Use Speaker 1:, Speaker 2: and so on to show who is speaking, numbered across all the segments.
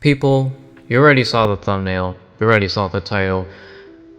Speaker 1: People, you already saw the thumbnail, you already saw the title.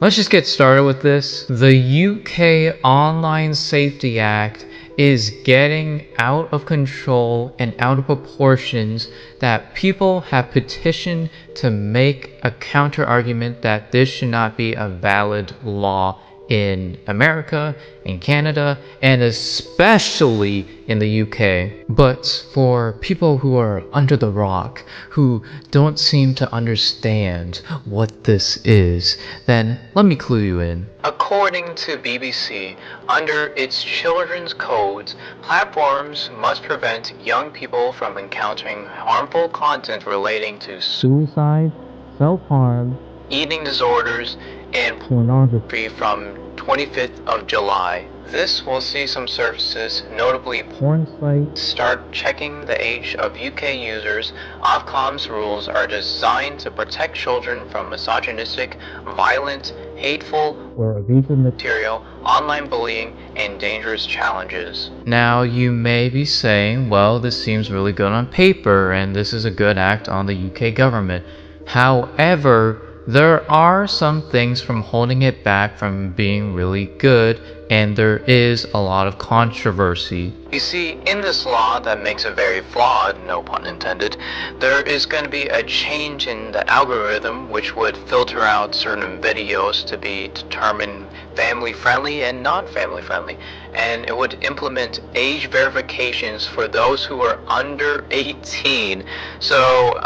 Speaker 1: Let's just get started with this. The UK Online Safety Act is getting out of control and out of proportions that people have petitioned to make a counter argument that this should not be a valid law in America, in Canada, and especially in the UK. But for people who are under the rock, who don't seem to understand what this is, then let me clue you in. According to BBC, under its children's codes, platforms must prevent young people from encountering harmful content relating to suicide, self-harm, eating disorders, and pornography from 25th of July. This will see some services, notably porn sites, start checking the age of UK users. Ofcom's rules are designed to protect children from misogynistic, violent, hateful, or abusive material, online bullying, and dangerous challenges. Now, you may be saying, well, this seems really good on paper, and this is a good act on the UK government. However, there are some things from holding it back from being really good, and there is a lot of controversy. You see, in this law that makes it very flawed, no pun intended, there is going to be a change in the algorithm which would filter out certain videos to be determined family friendly and not family friendly, and it would implement age verifications for those who are under 18. So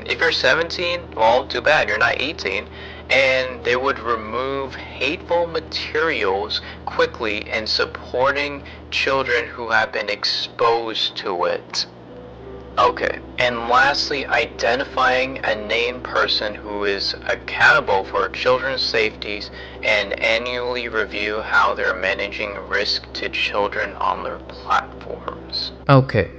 Speaker 1: if you're 17, well, too bad, you're not 18. And they would remove hateful materials quickly and supporting children who have been exposed to it. Okay, and lastly, identifying a named person who is accountable for children's safeties and annually review how they're managing risk to children on their platforms. Okay,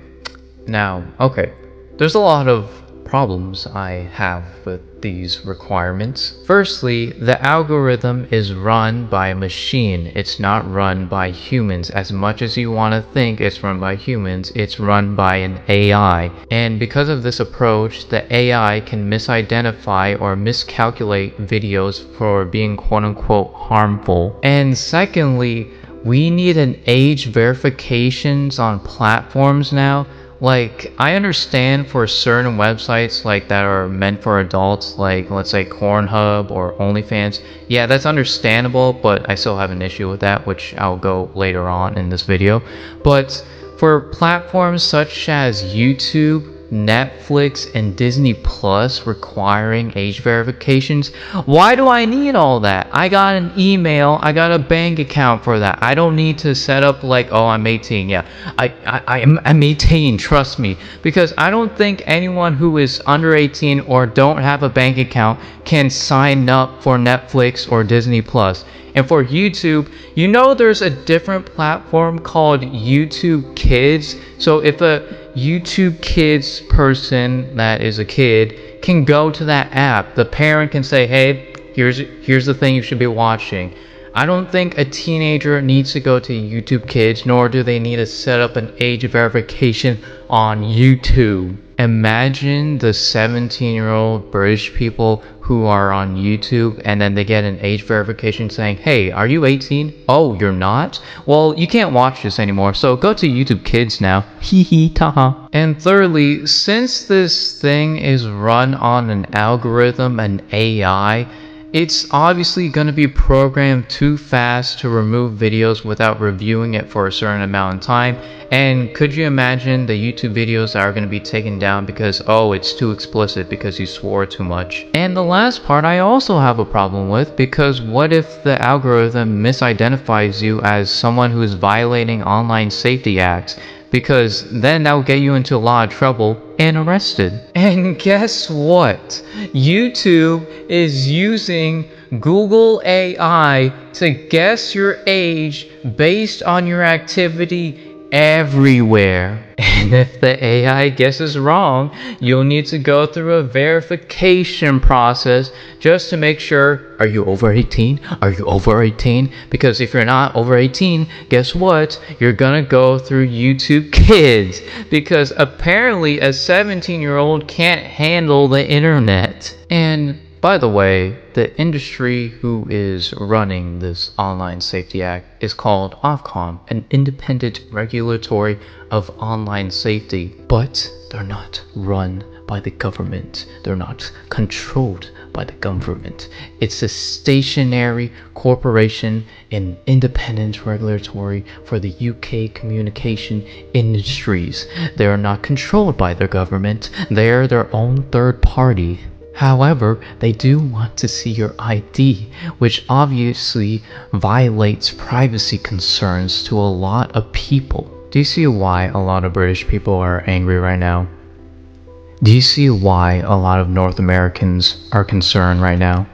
Speaker 1: there's a lot of problems I have with these requirements. Firstly, the algorithm is run by a machine. It's not run by humans. As much as you want to think it's run by humans, it's run by an AI. And because of this approach, the AI can misidentify or miscalculate videos for being quote-unquote harmful. And secondly, we need an age verifications on platforms now. Like, I understand for certain websites like that are meant for adults, like let's say Pornhub or OnlyFans. Yeah, that's understandable, but I still have an issue with that, which I'll go later on in this video. But for platforms such as YouTube, Netflix, and Disney Plus requiring age verifications, why do I need all that? I got an email, I got a bank account for that. I don't need to set up like, oh, I'm 18. Yeah, I'm 18, trust me. Because I don't think anyone who is under 18 or don't have a bank account can sign up for Netflix or Disney Plus. And for YouTube, you know there's a different platform called YouTube Kids. So if a YouTube Kids person that is a kid can go to that app, the parent can say, hey, here's the thing you should be watching. I don't think a teenager needs to go to YouTube Kids, nor do they need to set up an age verification on YouTube. Imagine the 17-year-old British people who are on YouTube and then they get an age verification saying, hey, are you 18? Oh, you're not? Well, you can't watch this anymore, so go to YouTube Kids now. Hee hee taha. And thirdly, since this thing is run on an algorithm, an AI, it's obviously going to be programmed too fast to remove videos without reviewing it for a certain amount of time. And could you imagine the YouTube videos that are going to be taken down because, oh, it's too explicit because you swore too much? And the last part I also have a problem with, because what if the algorithm misidentifies you as someone who is violating online safety acts? Because then that will get you into a lot of trouble and arrested. And guess what? YouTube is using Google AI to guess your age based on your activity everywhere. And if the AI guesses wrong, you'll need to go through a verification process just to make sure, are you over 18? Are you over 18? Because if you're not over 18, guess what? You're gonna go through YouTube Kids. Because apparently a 17-year-old can't handle the internet. And by the way, the industry who is running this Online Safety Act is called Ofcom, an independent regulatory of online safety. But they're not run by the government. They're not controlled by the government. It's a stationary corporation, an independent regulatory for the UK communication industries. They are not controlled by their government. They are their own third party. However, they do want to see your ID, which obviously violates privacy concerns to a lot of people. Do you see why a lot of British people are angry right now? Do you see why a lot of North Americans are concerned right now?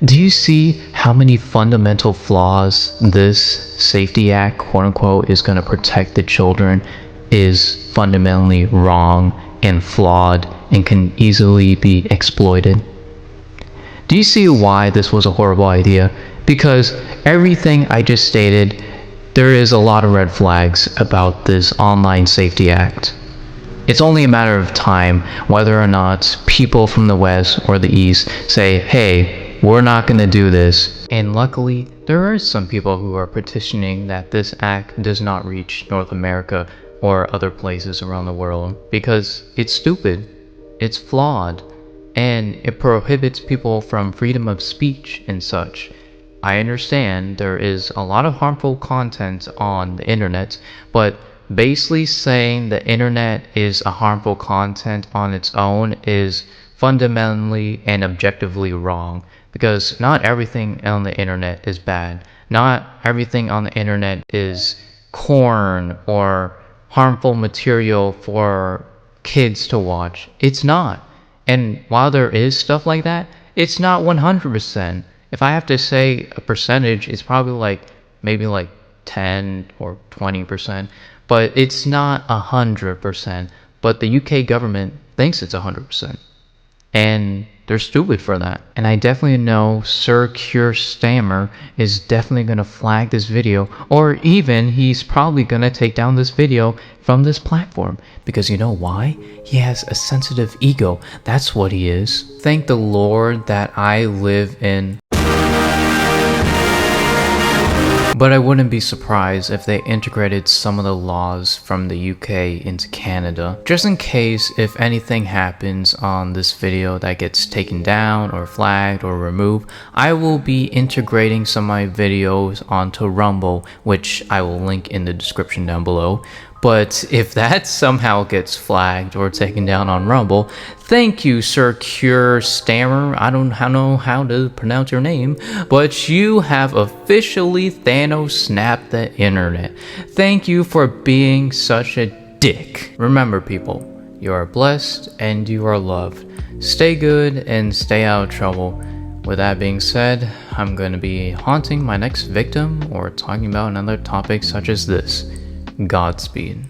Speaker 1: Do you see how many fundamental flaws this Safety Act, quote unquote, is going to protect the children is fundamentally wrong and flawed and can easily be exploited? Do you see why this was a horrible idea? Because everything I just stated, there is a lot of red flags about this Online Safety Act. It's only a matter of time whether or not people from the West or the East say, hey, we're not going to do this. And luckily, there are some people who are petitioning that this act does not reach North America or other places around the world because it's stupid, it's flawed, and it prohibits people from freedom of speech and such. I understand there is a lot of harmful content on the internet, but basically saying the internet is a harmful content on its own is fundamentally and objectively wrong, because not everything on the internet is bad. Not everything on the internet is corn or harmful material for kids to watch. It's not. And while there is stuff like that, it's not 100%. If I have to say a percentage, it's probably maybe 10 or 20%, but it's not 100%. But the UK government thinks it's 100%. And they're stupid for that. And I definitely know Sir Cure Stammer is definitely going to flag this video, or even he's probably going to take down this video from this platform. Because you know why? He has a sensitive ego. That's what he is. Thank the Lord that I live in. But I wouldn't be surprised if they integrated some of the laws from the UK into Canada. Just in case if anything happens on this video that gets taken down or flagged or removed, I will be integrating some of my videos onto Rumble, which I will link in the description down below. But if that somehow gets flagged or taken down on Rumble, thank you, Sir Cure Stammer. I don't know how to pronounce your name, but you have officially Thanos snapped the internet. Thank you for being such a dick. Remember, people, you are blessed and you are loved. Stay good and stay out of trouble. With that being said, I'm going to be haunting my next victim or talking about another topic such as this. Godspeed.